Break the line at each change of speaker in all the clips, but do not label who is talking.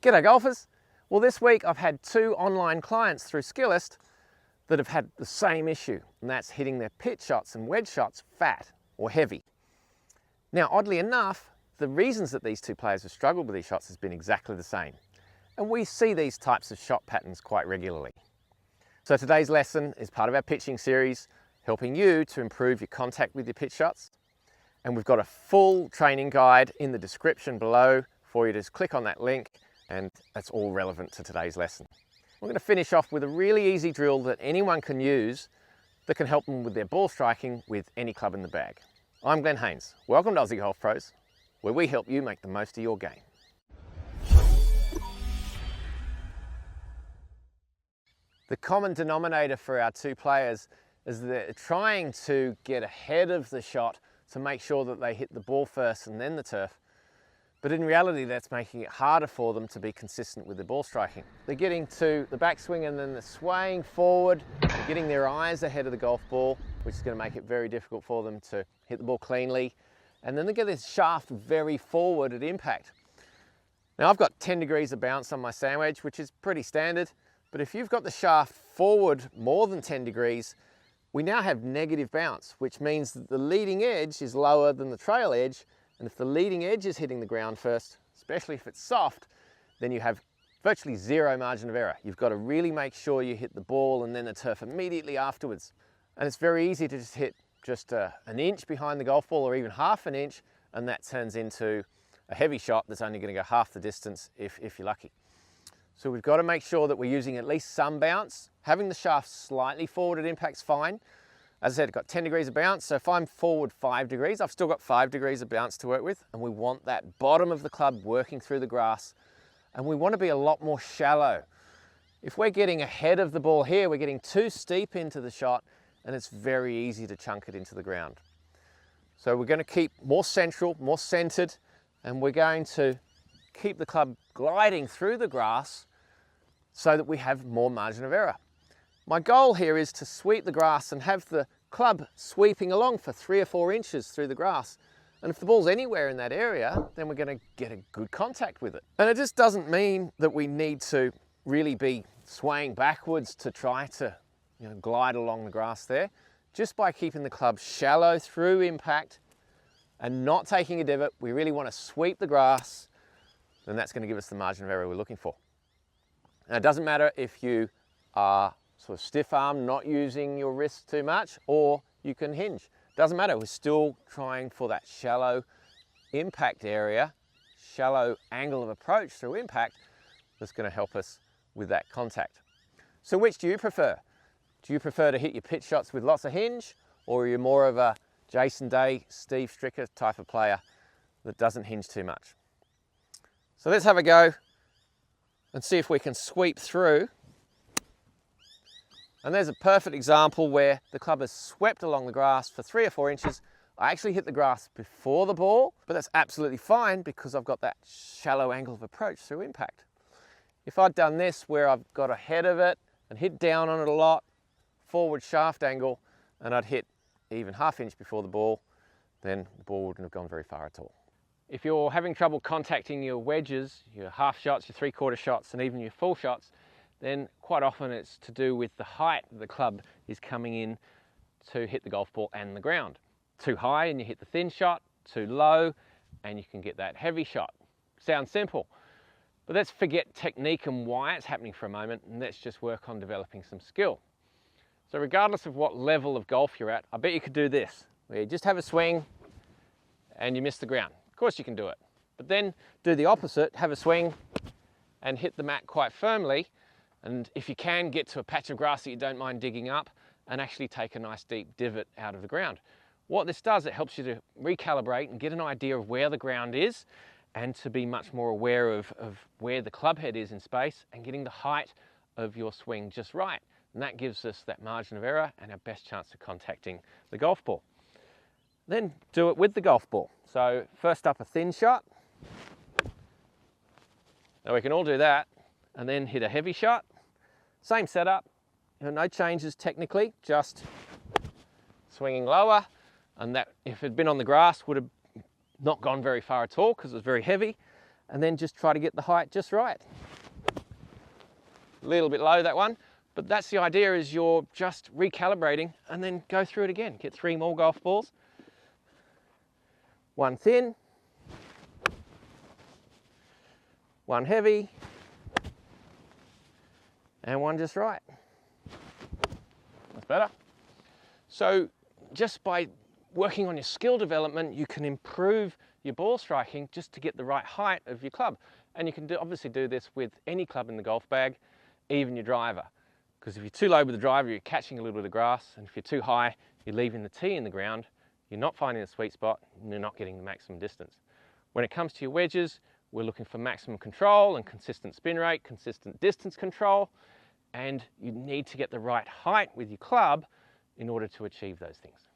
G'day golfers! Well, this week I've had 2 online clients through Skillest that have had the same issue, and that's hitting their pitch shots and wedge shots fat or heavy. Now, oddly enough, the reasons that these 2 players have struggled with these shots has been exactly the same. And we see these types of shot patterns quite regularly. So today's lesson is part of our pitching series, helping you to improve your contact with your pitch shots. And we've got a full training guide in the description below for you to just click on that link, and that's all relevant to today's lesson. We're going to finish off with a really easy drill that anyone can use that can help them with their ball striking with any club in the bag. I'm Glen. Welcome to Aussie Golf Pros, where we help you make the most of your game. The common denominator for our 2 players is that they're trying to get ahead of the shot to make sure that they hit the ball first and then the turf. But in reality, that's making it harder for them to be consistent with their ball striking. They're getting to the backswing and then they're swaying forward, getting their eyes ahead of the golf ball, which is going to make it very difficult for them to hit the ball cleanly. And then they get this shaft very forward at impact. Now, I've got 10 degrees of bounce on my sand wedge, which is pretty standard. But if you've got the shaft forward more than 10 degrees, we now have negative bounce, which means that the leading edge is lower than the trail edge. And if the leading edge is hitting the ground first, especially if it's soft, then you have virtually 0 margin of error. You've got to really make sure you hit the ball and then the turf immediately afterwards. And it's very easy to just hit just an inch behind the golf ball or even half an inch, and that turns into a heavy shot that's only going to go half the distance if you're lucky. So we've got to make sure that we're using at least some bounce. Having the shaft slightly forward at impact's fine. As I said, I've got 10 degrees of bounce, so if I'm forward 5 degrees, I've still got 5 degrees of bounce to work with, and we want that bottom of the club working through the grass, and we want to be a lot more shallow. If we're getting ahead of the ball here, we're getting too steep into the shot, and it's very easy to chunk it into the ground. So we're going to keep more central, more centered, and we're going to keep the club gliding through the grass so that we have more margin of error. My goal here is to sweep the grass and have the club sweeping along for 3 or 4 inches through the grass. And if the ball's anywhere in that area, then we're going to get a good contact with it. And it just doesn't mean that we need to really be swaying backwards to try to glide along the grass there. Just by keeping the club shallow through impact and not taking a divot, we really want to sweep the grass, then that's going to give us the margin of error we're looking for. And it doesn't matter if you are sort of stiff arm, not using your wrist too much, or you can hinge. Doesn't matter, we're still trying for that shallow impact area, shallow angle of approach through impact that's going to help us with that contact. So which do you prefer? Do you prefer to hit your pitch shots with lots of hinge, or are you more of a Jason Day, Steve Stricker type of player that doesn't hinge too much? So let's have a go and see if we can sweep through. And there's a perfect example where the club has swept along the grass for 3 or 4 inches. I actually hit the grass before the ball, but that's absolutely fine because I've got that shallow angle of approach through impact. If I'd done this where I've got ahead of it and hit down on it a lot, forward shaft angle, and I'd hit even ½ inch before the ball, then the ball wouldn't have gone very far at all. If you're having trouble contacting your wedges, your half shots, your 3/4 shots, and even your full shots, then quite often it's to do with the height the club is coming in to hit the golf ball and the ground. Too high and you hit the thin shot, too low and you can get that heavy shot. Sounds simple, but let's forget technique and why it's happening for a moment, and let's just work on developing some skill. So regardless of what level of golf you're at, I bet you could do this, where you just have a swing and you miss the ground. Of course you can do it, but then do the opposite, have a swing and hit the mat quite firmly. And if you can, get to a patch of grass that you don't mind digging up and actually take a nice deep divot out of the ground. What this does, it helps you to recalibrate and get an idea of where the ground is and to be much more aware of where the club head is in space and getting the height of your swing just right. And that gives us that margin of error and our best chance of contacting the golf ball. Then do it with the golf ball. So first up, a thin shot. Now we can all do that, and then hit a heavy shot. Same setup, no changes technically, just swinging lower, and that if it had been on the grass would have not gone very far at all because it was very heavy. and then just try to get the height just right. A little bit low, that one, but that's the idea, is you're just recalibrating and then go through it again. Get 3 more golf balls. One thin, one heavy, and one just right. That's better. So just by working on your skill development, you can improve your ball striking just to get the right height of your club. And you can obviously do this with any club in the golf bag, even your driver. Because if you're too low with the driver, you're catching a little bit of grass, and if you're too high, you're leaving the tee in the ground, you're not finding the sweet spot, and you're not getting the maximum distance. When it comes to your wedges, we're looking for maximum control and consistent spin rate, consistent distance control, and you need to get the right height with your club in order to achieve those things.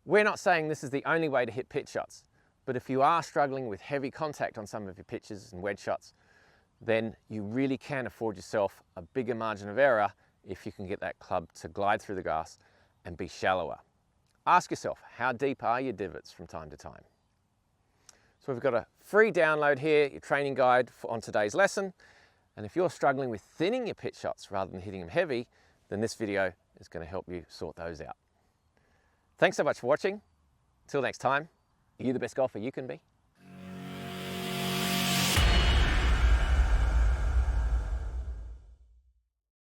We're not saying this is the only way to hit pitch shots, but if you are struggling with heavy contact on some of your pitches and wedge shots, then you really can afford yourself a bigger margin of error if you can get that club to glide through the grass and be shallower. Ask yourself, how deep are your divots from time to time? So we've got a free download here, your training guide on today's lesson. And if you're struggling with thinning your pitch shots rather than hitting them heavy, then this video is going to help you sort those out. Thanks so much for watching. Until next time, are you the best golfer you can be?